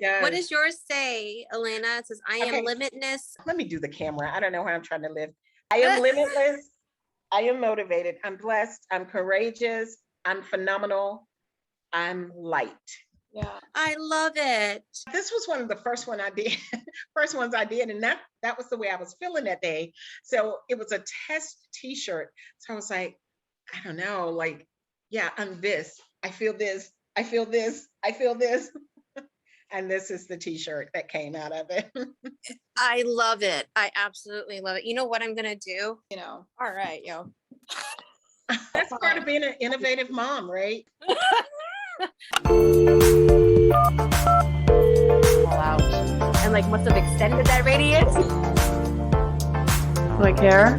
What Yes. does yours say, Elena? It says, I am Okay. limitless. Let me do the camera. I don't know how I'm trying to live. I am limitless. I am motivated. I'm blessed. I'm courageous. I'm phenomenal. I'm light. Yeah. I love it. This was one of the first one I did, first ones I did, and that was the way I was feeling that day. So it was a test T-shirt. So I was like, I don't know, like, yeah, I'm this. I feel this. I feel this. I feel this. And this is the T-shirt that came out of it. I love it. I absolutely love it. You know what I'm gonna do? You know. All right, yo. That's part of being an innovative mom, right? Ouch. And like must have extended that radius. Like hair?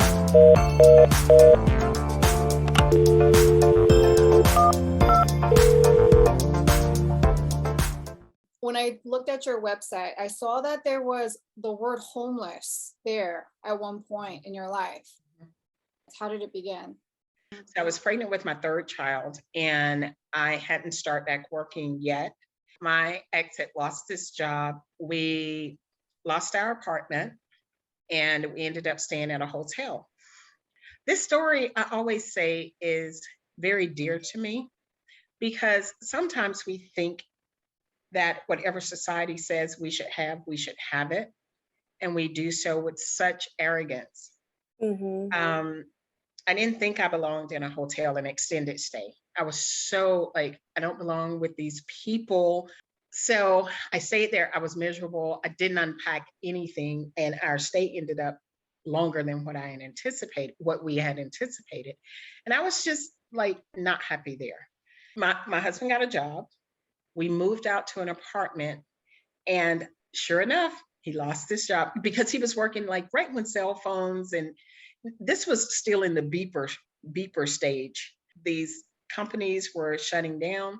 When I looked at your website, I saw that there was the word homeless there at one point in your life. How did it begin? So I was pregnant with my third child and I hadn't started back working yet. My ex had lost his job. We lost our apartment and we ended up staying at a hotel. This story, I always say, is very dear to me because sometimes we think that whatever society says we should have it. And we do so with such arrogance. I didn't think I belonged in a hotel, an extended stay. I was so like, I don't belong with these people. So I stayed there. I was miserable. I didn't unpack anything. And our stay ended up longer than what we had anticipated. And I was just like not happy there. My husband got a job. We moved out to an apartment. And sure enough, he lost his job because he was working like right when cell phones, and this was still in the beeper stage. These companies were shutting down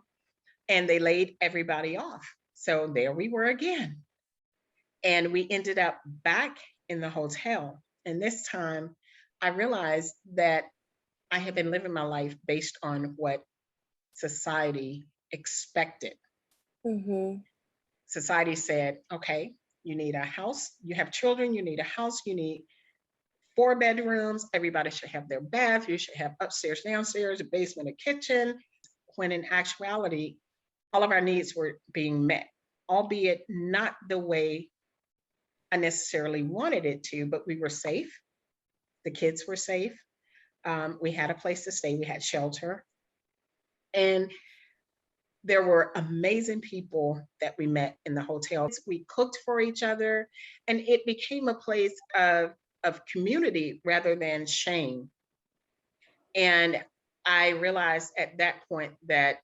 and they laid everybody off. So there we were again. And we ended up back in the hotel. And this time I realized that I had been living my life based on what society expected. Society said, okay, you need a house, you have children, you need a house, you need 4 bedrooms, everybody should have their bath, you should have upstairs, downstairs, a basement, a kitchen, when in actuality, all of our needs were being met, albeit not the way I necessarily wanted it to, but we were safe. The kids were safe. We had a place to stay, we had shelter. And there were amazing people that we met in the hotels. We cooked for each other, and it became a place of community rather than shame. And I realized at that point that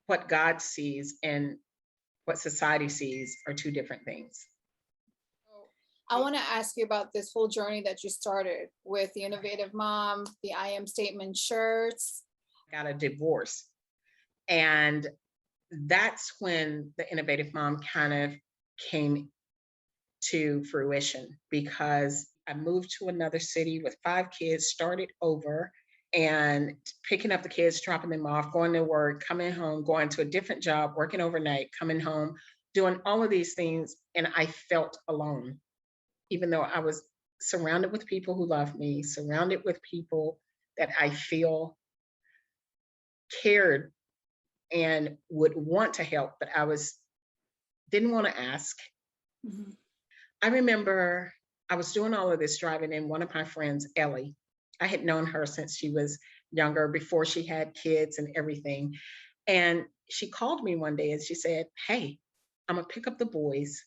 what God sees and what society sees are two different things. I want to ask you about this whole journey that you started with the Innovative Mom, the I Am Statement shirts. Got a divorce. And that's when the Innovative Mom kind of came to fruition because I moved to another city with 5 kids, started over, and picking up the kids, dropping them off, going to work, coming home, going to a different job, working overnight, coming home, doing all of these things. And I felt alone, even though I was surrounded with people who love me, surrounded with people that I feel cared and would want to help, but didn't want to ask. I remember I was doing all of this driving, and one of my friends, Ellie, I had known her since she was younger, before she had kids and everything. And she called me one day and she said, hey, I'm gonna pick up the boys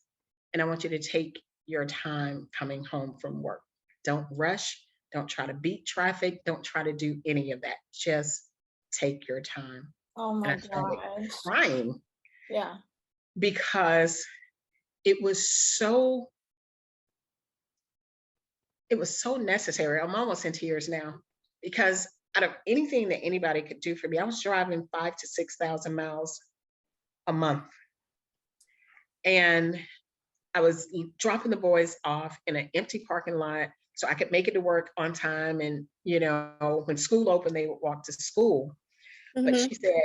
and I want you to take your time coming home from work. Don't rush, don't try to beat traffic, don't try to do any of that. Just take your time. Oh my And I started gosh. crying. Yeah. Because it was so necessary. I'm almost in tears now because out of anything that anybody could do for me, I was driving 5,000 to 6,000 miles a month. And I was dropping the boys off in an empty parking lot so I could make it to work on time. And, when school opened, they would walk to school. But she said,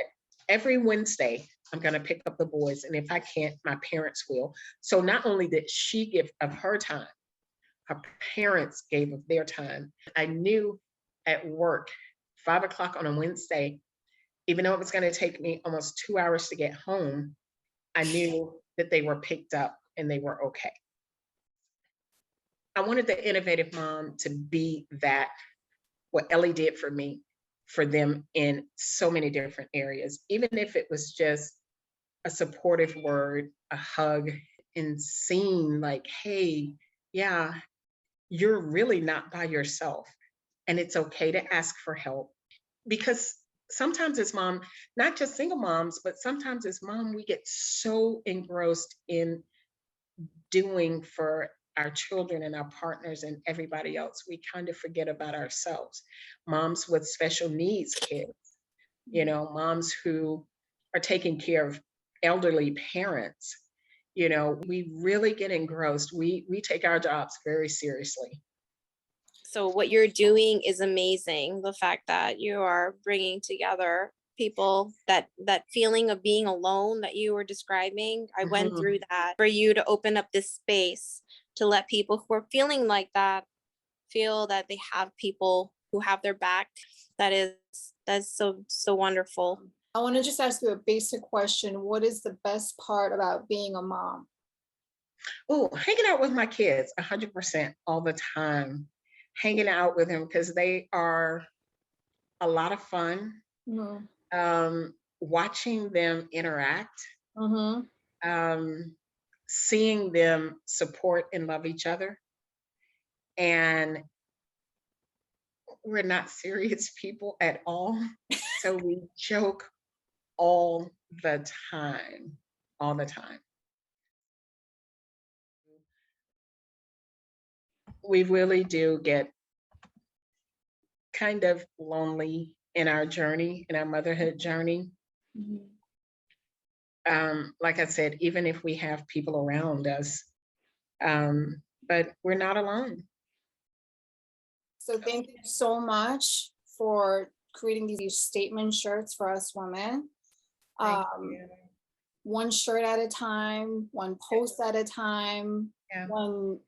every Wednesday, I'm going to pick up the boys. And if I can't, my parents will. So not only did she give of her time, her parents gave of their time. I knew at work, 5 o'clock on a Wednesday, even though it was going to take me almost 2 hours to get home, I knew that they were picked up and they were okay. I wanted the innovative mom to be that, what Ellie did for me, for them in so many different areas, even if it was just a supportive word, a hug, and seeing like, hey, yeah, you're really not by yourself. And it's okay to ask for help. Because sometimes as mom, not just single moms, but sometimes as mom, we get so engrossed in doing for our children and our partners and everybody else, we kind of forget about ourselves. Moms with special needs kids, moms who are taking care of elderly parents, we really get engrossed. We take our jobs very seriously. So what you're doing is amazing. The fact that you are bringing together people, that feeling of being alone that you were describing, I went through that. For you to open up this space to let people who are feeling like that feel that they have people who have their back, that's so wonderful. I want to just ask you a basic question. What is the best part about being a mom? Oh, hanging out with my kids 100% all the time. Hanging out with them because they are a lot of fun. Watching them interact, seeing them support and love each other. And we're not serious people at all. So we joke all the time, all the time. We really do get kind of lonely in our journey, in our motherhood journey. Like I said, even if we have people around us, but we're not alone. So thank you so much for creating these statement shirts for us women. One shirt at a time, one post at a time, one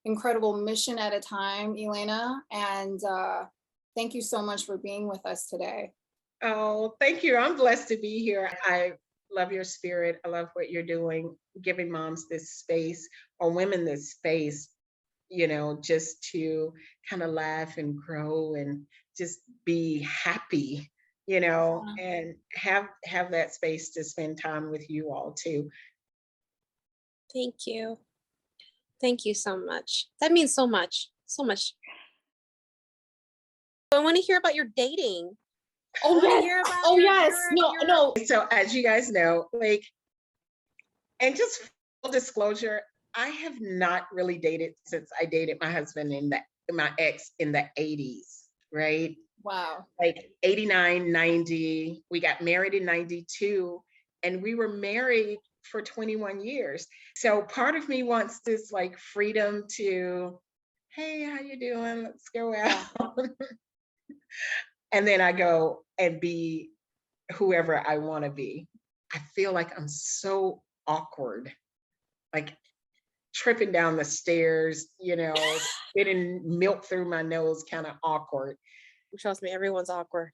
incredible mission at a time, Elena. And thank you so much for being with us today. Oh, thank you. I'm blessed to be here. I love your spirit. I love what you're doing, giving moms this space, or women this space, just to kind of laugh and grow and just be happy, and have that space to spend time with you all too. Thank you. Thank you so much. That means so much, so much. I want to hear about your dating. Yes. No. So as you guys know, and just full disclosure, I have not really dated since I dated my husband my ex in the 80s, right? Wow. 89, 90. We got married in 92, and we were married for 21 years. So part of me wants this freedom to, hey, how you doing? Let's go out. And then I go and be whoever I want to be. I feel like I'm so awkward, tripping down the stairs, getting milk through my nose, kind of awkward. Trust me, everyone's awkward.